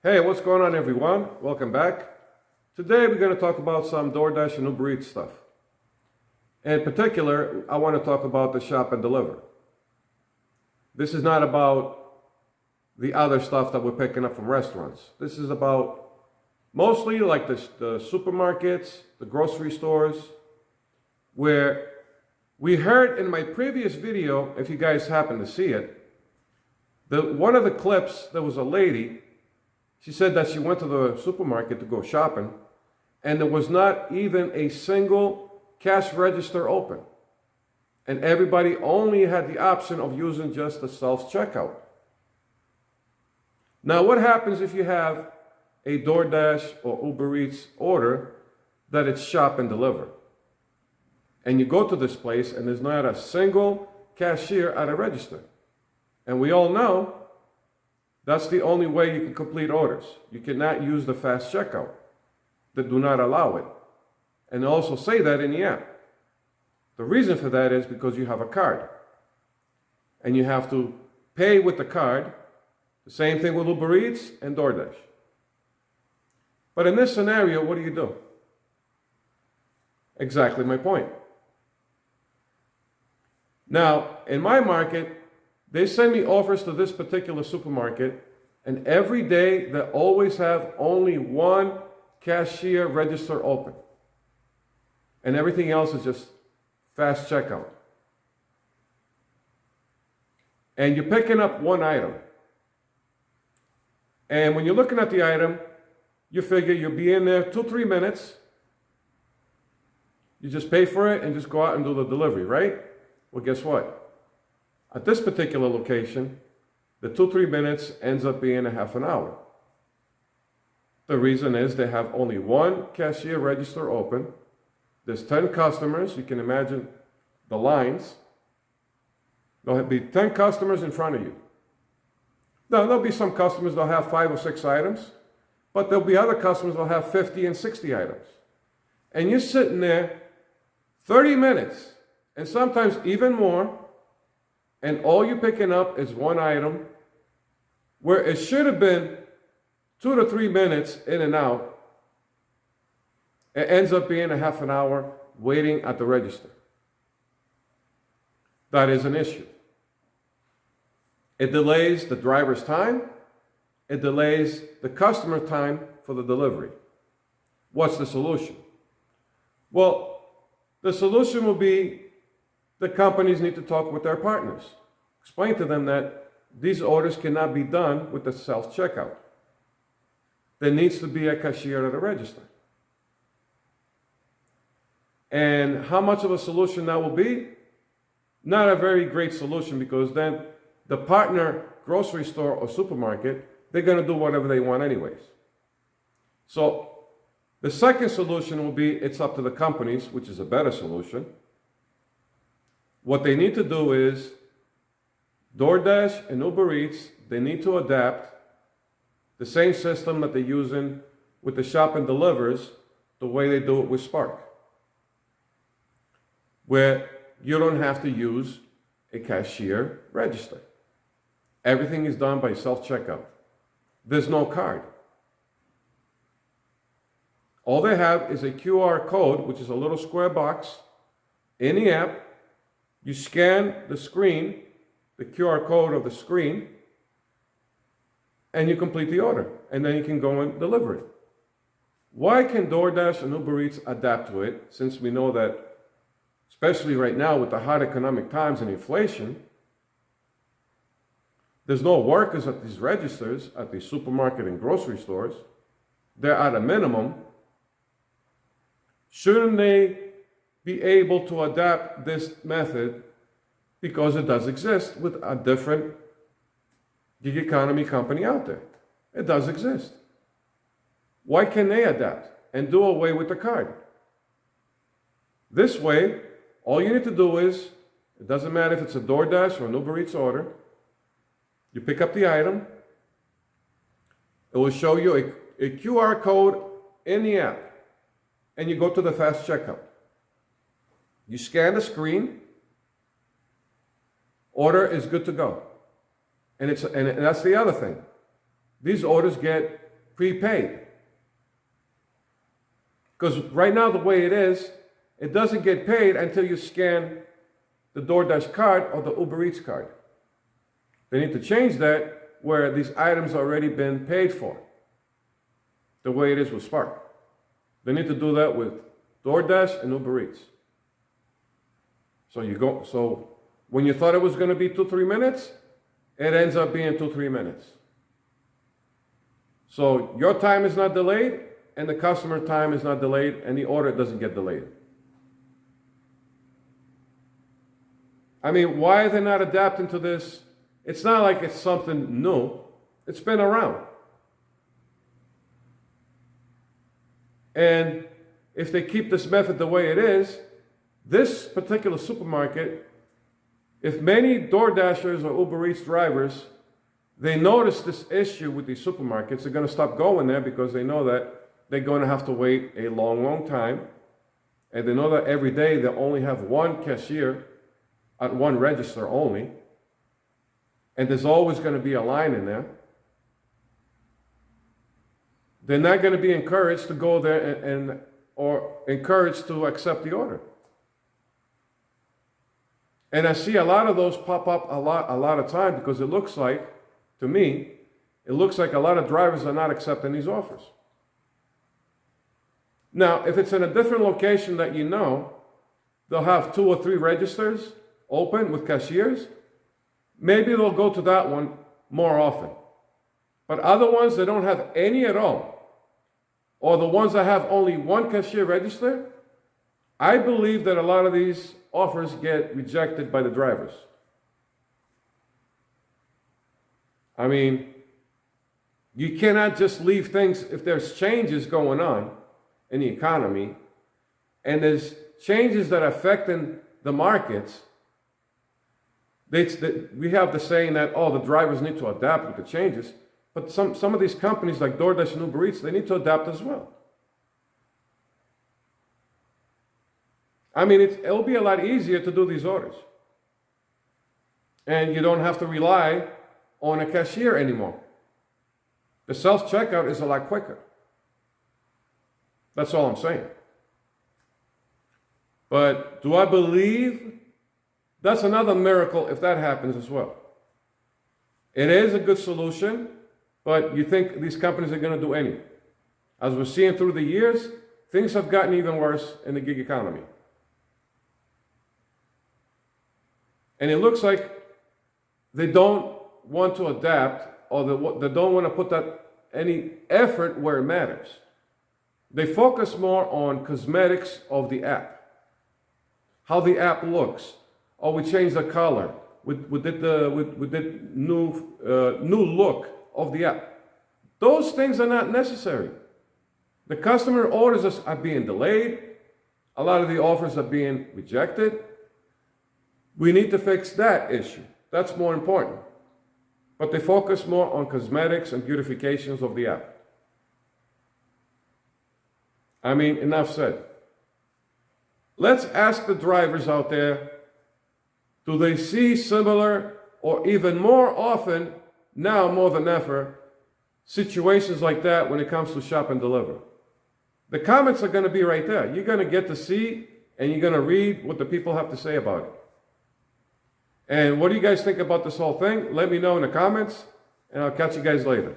Hey, what's going on everyone? Welcome back. Today we're going to talk about some Doordash and Ubereats stuff. In particular, I want to talk about the shop and deliver. This is not about the other stuff that we're picking up from restaurants. This is about mostly like the supermarkets, the grocery stores, where we heard in my previous video, if you guys happen to see it, that one of the clips, there was a lady. She said that she went to the supermarket to go shopping, and there was not even a single cash register open. And everybody only had the option of using just the self-checkout. Now, what happens if you have a DoorDash or Uber Eats order that it's shop and deliver? And you go to this place and there's not a single cashier at a register. And we all know that's the only way you can complete orders. You cannot use the fast checkout. They do not allow it. And they also say that in the app. The reason for that is because you have a card. And you have to pay with the card. The same thing with Uber Eats and DoorDash. But in this scenario, what do? Exactly my point. Now, in my market, they send me offers to this particular supermarket, and every day they always have only one cashier register open. And everything else is just fast checkout. And you're picking up one item. And when you're looking at the item, you figure you'll be in there 2-3 minutes. You just pay for it and just go out and do the delivery, right? Well, guess what? At this particular location, the 2-3 minutes ends up being a half an hour. The reason is they have only one cashier register open. There's 10 customers. You can imagine the lines. There'll be 10 customers in front of you. Now, there'll be some customers that'll have 5 or 6 items, but there'll be other customers that'll have 50 and 60 items. And you're sitting there 30 minutes, and sometimes even more, and all you're picking up is one item, where it should have been 2 to 3 minutes in and out. It ends up being a half an hour waiting at the register. That is an issue. It delays the driver's time. It delays the customer time for the delivery. What's the solution? Well, the solution will be the companies need to talk with their partners. Explain to them that these orders cannot be done with the self-checkout. There needs to be a cashier at a register. And how much of a solution that will be? Not a very great solution, because then the partner grocery store or supermarket, they're going to do whatever they want anyways. So the second solution will be it's up to the companies, which is a better solution. What they need to do is DoorDash and Uber Eats, they need to adapt the same system that they're using with the shop and delivers, the way they do it with Spark, where you don't have to use a cashier register. Everything is done by self-checkout. There's no card. All they have is a QR code, which is a little square box in the app. You scan the screen, the QR code of the screen, and you complete the order. And then you can go and deliver it. Why can DoorDash and Uber Eats adapt to it, since we know that, especially right now with the hard economic times and inflation, there's no workers at these registers, at the supermarket and grocery stores. They're at a minimum. Shouldn't they be able to adapt this method, because it does exist with a different gig economy company out there? It does exist. Why can't they adapt and do away with the card? This way, all you need to do is, it doesn't matter if it's a DoorDash or an Uber Eats order, you pick up the item, it will show you a QR code in the app, and you go to the fast checkout. You scan the screen, order is good to go. And that's the other thing. These orders get prepaid. Because right now, the way it is, it doesn't get paid until you scan the Doordash card or the Uber Eats card. They need to change that where these items already been paid for, the way it is with Spark. They need to do that with DoorDash and Uber Eats. So when you thought it was going to be 2-3 minutes, it ends up being 2-3 minutes. So your time is not delayed, and the customer time is not delayed, and the order doesn't get delayed. I mean, why are they not adapting to this? It's not like it's something new. It's been around. And if they keep this method the way it is, this particular supermarket, if many DoorDashers or Uber Eats drivers, they notice this issue with these supermarkets, they're going to stop going there because they know that they're going to have to wait a long, long time. And they know that every day they only have one cashier at one register only. And there's always going to be a line in there. They're not going to be encouraged to go there or encouraged to accept the order. And I see a lot of those pop up a lot of time because it looks like, to me, it looks like a lot of drivers are not accepting these offers. Now, if it's in a different location that you know, they'll have 2 or 3 registers open with cashiers. Maybe they'll go to that one more often. But other ones that don't have any at all, or the ones that have only one cashier register, I believe that a lot of these offers get rejected by the drivers. I mean, you cannot just leave things, if there's changes going on in the economy, and there's changes that are affecting the markets, we have the saying that, oh, the drivers need to adapt with the changes, but some of these companies like DoorDash and Uber Eats, they need to adapt as well. I mean, it'll be a lot easier to do these orders. And you don't have to rely on a cashier anymore. The self-checkout is a lot quicker. That's all I'm saying. But do I believe that's another miracle if that happens as well? It is a good solution, but you think these companies are going to do any? As we're seeing through the years, things have gotten even worse in the gig economy. And it looks like they don't want to adapt, or they don't want to put that any effort where it matters. They focus more on cosmetics of the app, how the app looks. Oh, we changed the color. We did the new look of the app. Those things are not necessary. The customer orders are being delayed. A lot of the offers are being rejected. We need to fix that issue. That's more important. But they focus more on cosmetics and beautifications of the app. I mean, enough said. Let's ask the drivers out there, do they see similar or even more often, now more than ever, situations like that when it comes to shop and deliver? The comments are going to be right there. You're going to get to see and you're going to read what the people have to say about it. And what do you guys think about this whole thing? Let me know in the comments, and I'll catch you guys later.